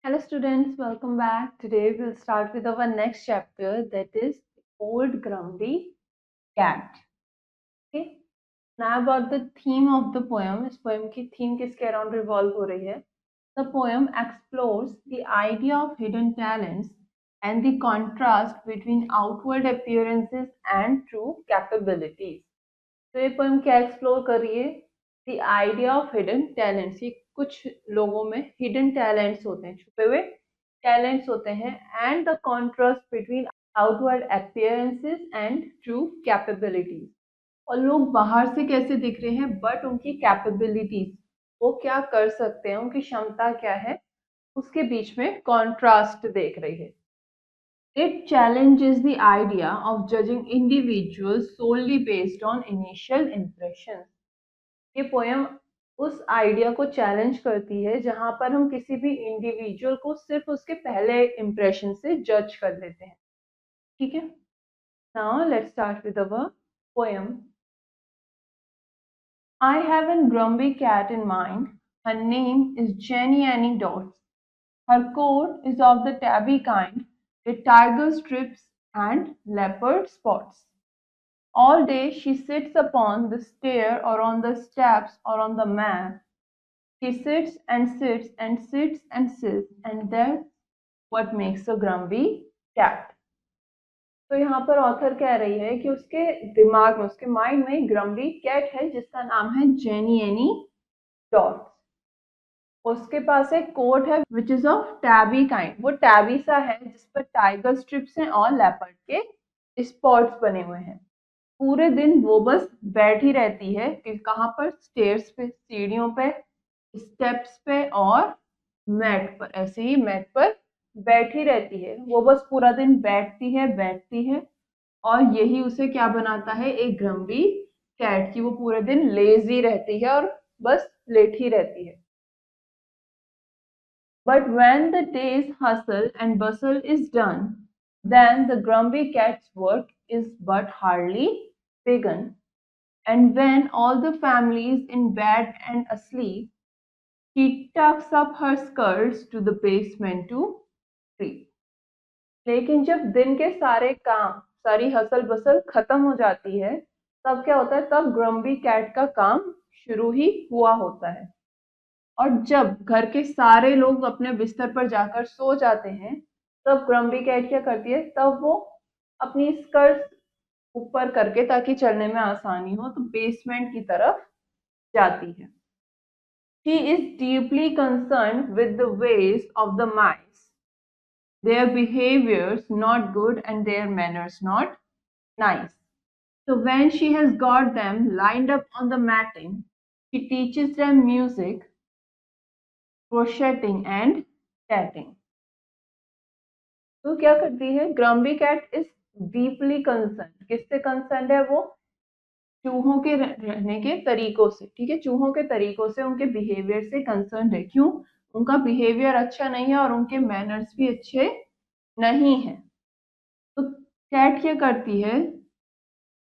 Hello students, welcome back. Today we'll start with our next chapter, that is Old Grumpy Cat. Okay. Now about the theme of the poem. इस poem की theme किसके around revolve हो रही है? The poem explores the idea of hidden talents and the contrast between outward appearances and true capabilities. तो ये poem क्या explore कर रही है? The idea of hidden talents. ये कुछ लोगों में hidden talents होते हैं, छुपे हुए talents होते हैं, and the contrast between outward appearances and true capabilities. और लोग बाहर से कैसे दिख रहे हैं, बट उनकी कैपेबिलिटीज, वो क्या कर सकते हैं, उनकी क्षमता क्या है, उसके बीच में कॉन्ट्रास्ट देख रही है. It challenges the idea of judging individuals solely based on initial impressions. ये पोयम उस आइडिया को चैलेंज करती है जहां पर हम किसी भी इंडिविजुअल को सिर्फ उसके पहले इंप्रेशन से जज कर लेते हैं. ठीक है. Now let's start with our poem. I have a grumpy cat in mind. Her name is Jenny Annie Dots. Her coat is of the tabby kind with tiger strips and leopard spots. All day she sits upon the stair or on the steps or on the mat. She sits and sits and sits and sits, and that's what makes a grumpy cat. तो यहाँ पर author कह रही है कि उसके दिमाग में, उसके माइंड में ग्रम्बी कैट है जिसका नाम है जेनी एनी डॉट्स. उसके पास एक कोट है which is of tabby kind. वो टैबी सा है जिस पर टाइगर स्ट्रिप्स हैं और लेपर्ड के स्पॉट्स बने हुए हैं. पूरे दिन वो बस बैठी रहती है कि कहाँ पर, स्टेयर्स पे, सीढ़ियों पे, स्टेप्स पे और मैट पर. ऐसे ही मैट पर बैठी रहती है. वो बस पूरा दिन बैठती है और यही उसे क्या बनाता है, एक ग्रम्बी कैट की. वो पूरे दिन लेजी रहती है और बस लेटी रहती है. But when the day's hustle and bustle is done, then the grumpy cat's work is but hardly begun. And when all the family is in bed and asleep, she tucks up her skirts to the basement to sleep. लेकिन जब दिन के सारे काम, सारी hustle bustle खत्म हो जाती है, तब क्या होता है, तब ग्रम्बी कैट का काम शुरू ही हुआ होता है. और जब घर के सारे लोग अपने बिस्तर पर जाकर सो जाते हैं, तब ग्रम्बी कैट क्या करती है, तब वो अपनी स्कर्ट ऊपर करके, ताकि चलने में आसानी हो, तो बेसमेंट की तरफ जाती है. She is deeply concerned with the ways of the mice, their behaviors not good and their manners not nice. So when she has got them lined up on the matting, she teaches them music, crocheting and tatting. तो क्या करती है, ग्रम्बी cat is deeply concern. किससे concern है वो, चूहों के रहने के तरीकों से. ठीक है, चूहों के तरीकों से, उनके बिहेवियर से कंसर्न है. क्यों, उनका बिहेवियर अच्छा नहीं है और उनके मैनर्स भी अच्छे नहीं है. तो कैट क्या करती है,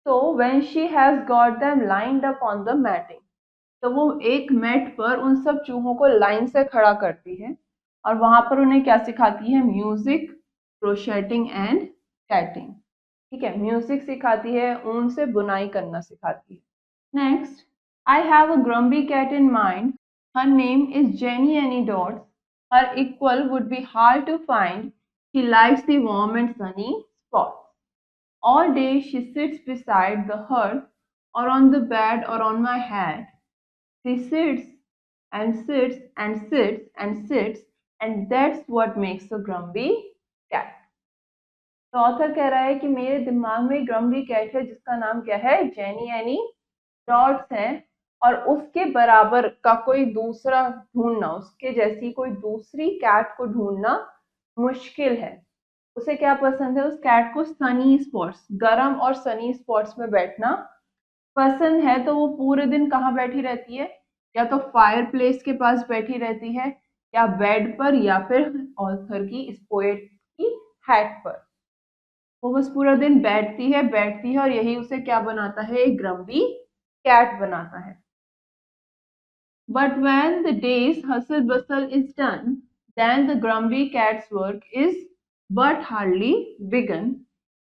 तो when she has got them lined up on the matting, तो वो एक मैट पर उन सब चूहों को लाइन से खड़ा करती है और वहां पर उन्हें क्या सिखाती है, म्यूजिक, क्रोशेटिंग एंड टैटिंग. ठीक है, म्यूजिक सिखाती है, ऊन से बुनाई करना सिखाती है. Next, I have a ग्रम्बी cat in mind. Her name is jenny any dots. Her equal would be hard to find. She likes the warm and Sunny spots. All day she sits beside the hearth or on the bed or on my head. She sits and sits and sits and sits, and that's what makes a grumpy cat. तो author कह रहा है कि मेरे दिमाग में ग्रम्बी cat है जिसका नाम क्या है, जेनी एनी डॉट्स है, और उसके बराबर का कोई दूसरा ढूंढना, उसके जैसी कोई दूसरी कैट को ढूंढना मुश्किल है. उसे क्या पसंद है, उस कैट को सनी स्पॉट्स, गरम और सनी स्पॉट्स में बैठना पसंद है. तो वो पूरे दिन कहाँ बैठी रहती है, या तो फायर प्लेस के पास बैठी रहती है, या बेड पर, या फिर ऑथर की, इस पोएट की हैट पर. वो बस पूरा दिन बैठती है और यही उसे क्या बनाता है, एक ग्रम्बी कैट बनाता है. But when the day's hustle bustle is done, then the grumpy cat's work is but hardly begun,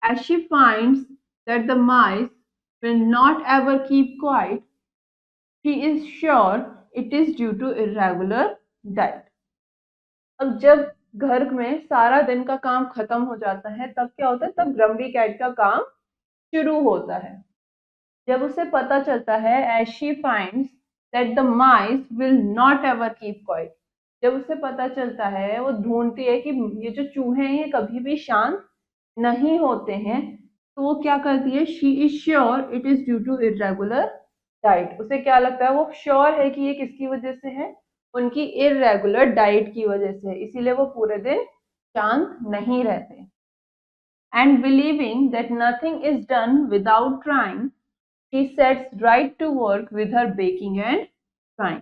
as she finds that the mice will not ever keep quiet. She is sure it is due to irregular diet. अब जब घर में सारा दिन का काम खत्म हो जाता है तब क्या होता है, तब ग्रम्बी कैट का काम शुरू होता है। जब उसे पता चलता है, as she finds that the mice will not ever keep quiet, जब उसे पता चलता है, वो ढूंढती है कि ये जो चूहे हैं ये कभी भी शांत नहीं होते हैं, तो वो क्या करती है, she is sure it is due to irregular diet। उसे क्या लगता है, वो श्योर है कि ये किसकी वजह से है, उनकी इरेगुलर डाइट की वजह से, इसीलिए वो पूरे दिन शांत नहीं रहते। And believing that nothing is done without trying, she sets right to work with her baking and frying।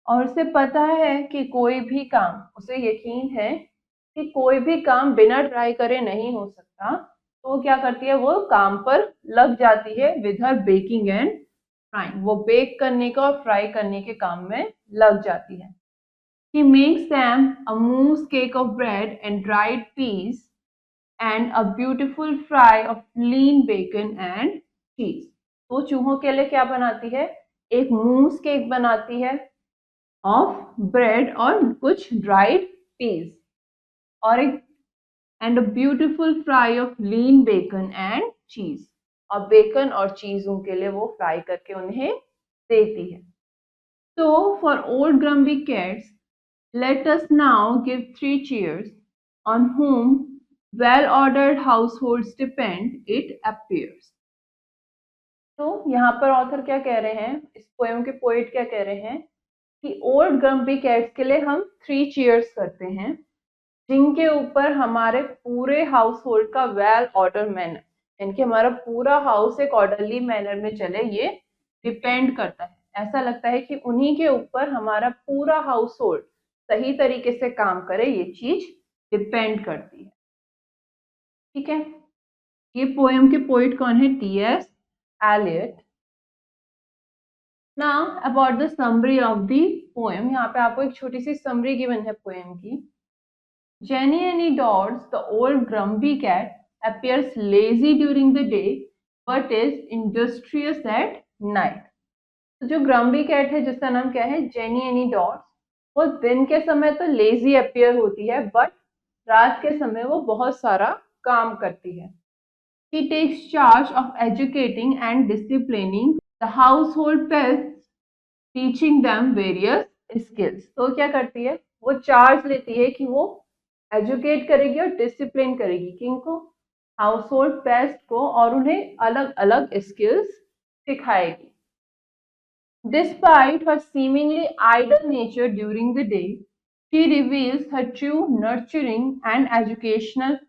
और उसे पता है कि कोई भी काम, उसे यकीन है कि कोई भी काम बिना ट्राई करे नहीं हो सकता, तो वो क्या करती है, वो काम पर लग जाती है with her baking and frying। वो बेक करने का और फ्राई करने के काम में लग जाती है। She makes them a mousse cake of bread and dried peas and a beautiful fry of lean bacon and cheese। तो चूहों के लिए क्या बनाती है, एक मूस केक बनाती है ऑफ ब्रेड और कुछ ड्राइड पीस, और एक and a beautiful fry of lean bacon and cheese, और बेकन और चीजों के लिए वो फ्राई करके उन्हें देती है। So for old grumpy cats, let us now give 3 cheers on whom well-ordered households depend, it appears। तो यहाँ पर ऑथर क्या कह रहे हैं, इस पोएम के पोएट क्या कह रहे हैं कि ओल्ड ग्रम्पी कैट्स के लिए हम 3 चीयर्स करते हैं, जिनके ऊपर हमारे पूरे हाउस होल्ड का वेल ऑर्डर मैनर, यानी कि हमारा पूरा हाउस एक ऑर्डरली मैनर में चले, ये डिपेंड करता है। ऐसा लगता है कि उन्हीं के ऊपर हमारा पूरा हाउस होल्ड सही तरीके से काम करे, ये चीज डिपेंड करती है। ठीक है, ये पोएम के पोइट कौन है, T S. Eliot. Now about the summary of the poem, यहाँ पे आपको एक छोटी सी समरी गिवन है पोएम की। Jenny Annie Dodds, the old grumpy cat, appears lazy during the day but is industrious at night। तो जो ग्रम्बी कैट है जिसका नाम क्या है, जेनी एनी डॉट्स, वो दिन के समय तो लेजी अपीयर होती है बट रात के समय वो बहुत सारा काम करती है। She takes charge of educating and disciplining the household pets, teaching them various skills। तो क्या करती है, वो चार्ज लेती है कि वो एजुकेट करेगी और डिसिप्लिन करेगी किनको, हाउस होल्ड पेस्ट को, और उन्हें अलग अलग skills सिखाएगी। Despite her seemingly idle nature during the day, she reveals her true nurturing and educational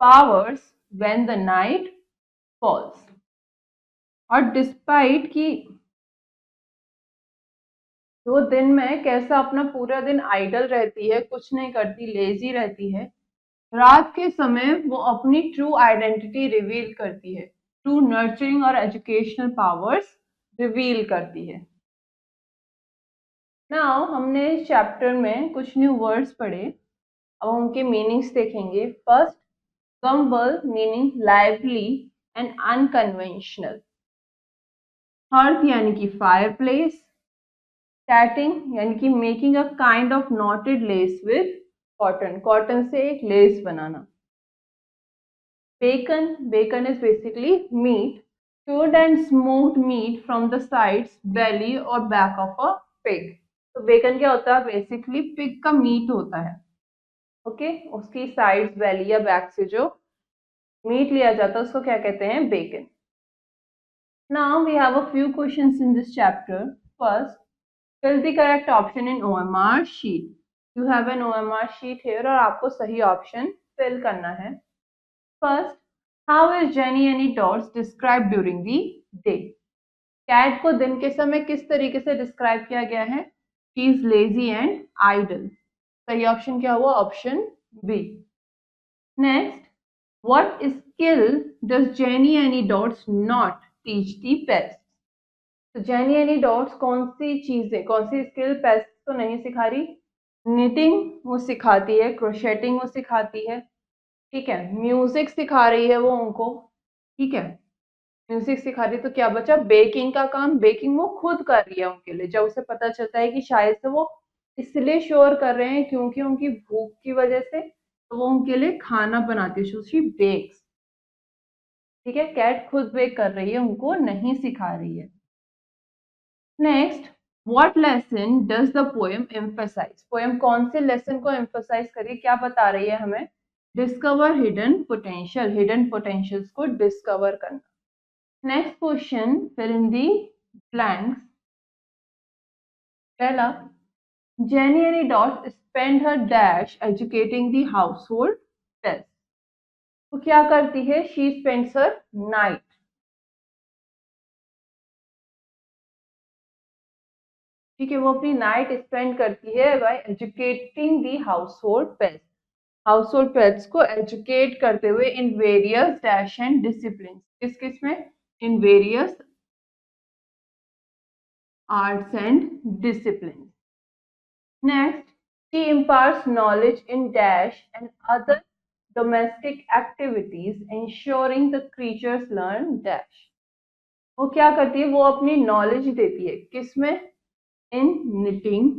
powers when the night falls। और डिस्पाइट कि वो दिन में कैसा अपना पूरा दिन आइडल रहती है, कुछ नहीं करती, लेजी रहती है, रात के समय वो अपनी ट्रू आइडेंटिटी रिवील करती है, ट्रू नर्चरिंग और एजुकेशनल पावर्स रिवील करती है। नाउ हमने इस चैप्टर में कुछ न्यू वर्ड्स पढ़े, अब उनके मीनिंग्स देखेंगे। First, गम्बल meaning lively and unconventional. Hearth यानी कि फायर प्लेस। टैटिंग यानी कि making a kind of noted less with cotton, cotton से एक less banana. Bacon, bacon is basically meet, cured and smoked meat from the sides, belly और back of a pig। तो bacon क्या होता है, basically pig का meet होता है, ओके, उसकी साइड्स, बेली या बैक से जो मीट लिया जाता है उसको क्या कहते हैं, bacon. Now we have a few questions in this chapter. First, fill the correct option in OMR sheet। You have an OMR sheet here और आपको सही ऑप्शन फिल करना है। First, how is Jenny Annie Dodds described during the day? Cat को दिन के समय किस तरीके से डिस्क्राइब किया गया है, she is lazy and idle। सही ऑप्शन क्या हुआ, option B. Next, what skill does Jenny Annie Dodds not teach the pets? तो जेनी एनी डॉट्स कौन सी चीजें, कौन सी स्किल पेस्ट को नहीं सिखा रही, निटिंग वो सिखाती है, क्रोशेटिंग वो सिखाती है, ठीक है, म्यूजिक सिखा रही है वो उनको, ठीक है, म्यूजिक सिखा रही है। तो क्या बचा, बेकिंग का काम, बेकिंग वो खुद कर रही है उनके लिए। जब उसे पता चलता है कि शायद से वो इसलिए शोर कर रहे हैं क्योंकि उनकी भूख की वजह से, तो वो उनके लिए खाना बनाती है, सो शी बेक्स, ठीक है, कैट खुद बेक कर रही है, उनको नहीं सिखा रही है। Next, what lesson does the poem emphasise, poem कौन से लेसन को एम्फसाइज करिए, क्या बता रही है हमें, discover hidden potential, hidden potentials को डिस्कवर करना। Next question, fill in the blanks. पहला, Jenny and Dot spend her dash educating the household pets. तो क्या करती है, she spends her night, ठीक है, वो अपनी नाइट स्पेंड करती है बाय एजुकेटिंग दी हाउसहोल्ड पेट्स, हाउसहोल्ड पेट्स को एजुकेट करते हुए in various dash and discipline, किस किस में, in various arts and discipline. Next, she imparts knowledge in dash and other domestic activities, ensuring the creatures learn dash. वो क्या करती है, वो अपनी नॉलेज देती है, किसमें, इन निटिंग,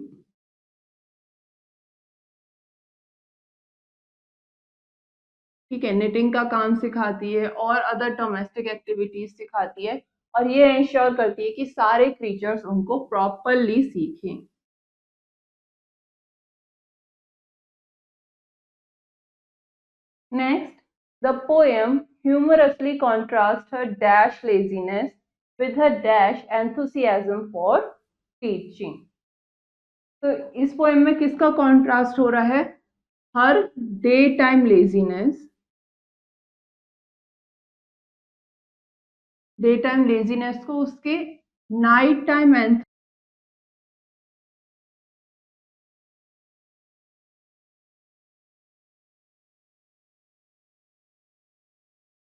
ठीक है, निटिंग का काम सिखाती है और अदर डोमेस्टिक एक्टिविटीज सिखाती है, और ये इंश्योर करती है कि सारे क्रीचर्स उनको प्रॉपरली सीखें। Next, the poem humorously contrasts her dash laziness with her dash enthusiasm for teaching. तो इस पोएम में किसका कॉन्ट्रास्ट हो रहा है, हर day time laziness, day time laziness को उसके night time nth,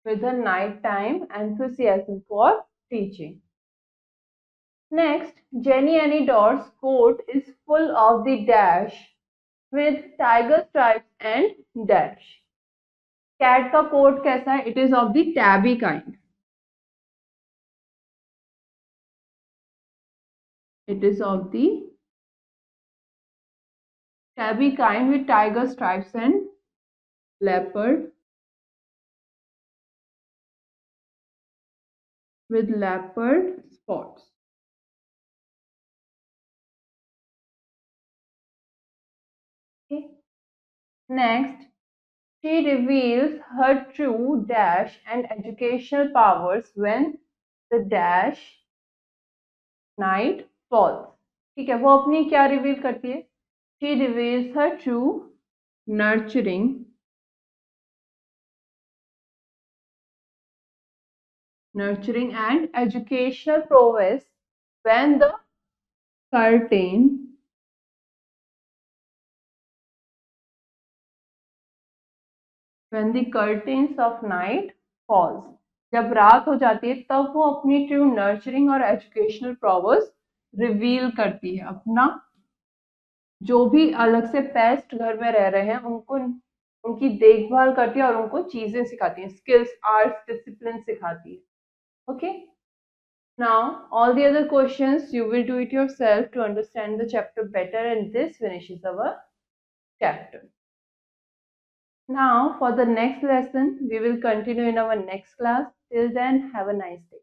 with her nighttime enthusiasm for teaching. Next, Jenny Anidor's coat is full of the dash with tiger stripes and dash. Cat का coat कैसा है, it is of the tabby kind. It is of the tabby kind with tiger stripes and leopard, with leopard spots. Okay. Next, she reveals her true dash and educational powers when the dash night falls. ठीक है, वो अपनी क्या reveal करती है, she reveals her true nurturing and educational prowess when the curtain when the curtains of night falls, जब रात हो जाती है तब वो अपनी ट्रू नर्चरिंग और एजुकेशनल प्रोवर्स रिवील करती है, अपना जो भी अलग से पेस्ट घर में रह रहे हैं उनको, उनकी देखभाल करती है और उनको चीजें सिखाती है, स्किल्स, आर्ट्स, डिसिप्लिन सिखाती है। Okay, now all the other questions you will do it yourself to understand the chapter better, and this finishes our chapter. Now, for the next lesson, we will continue in our next class. Till then, have a nice day.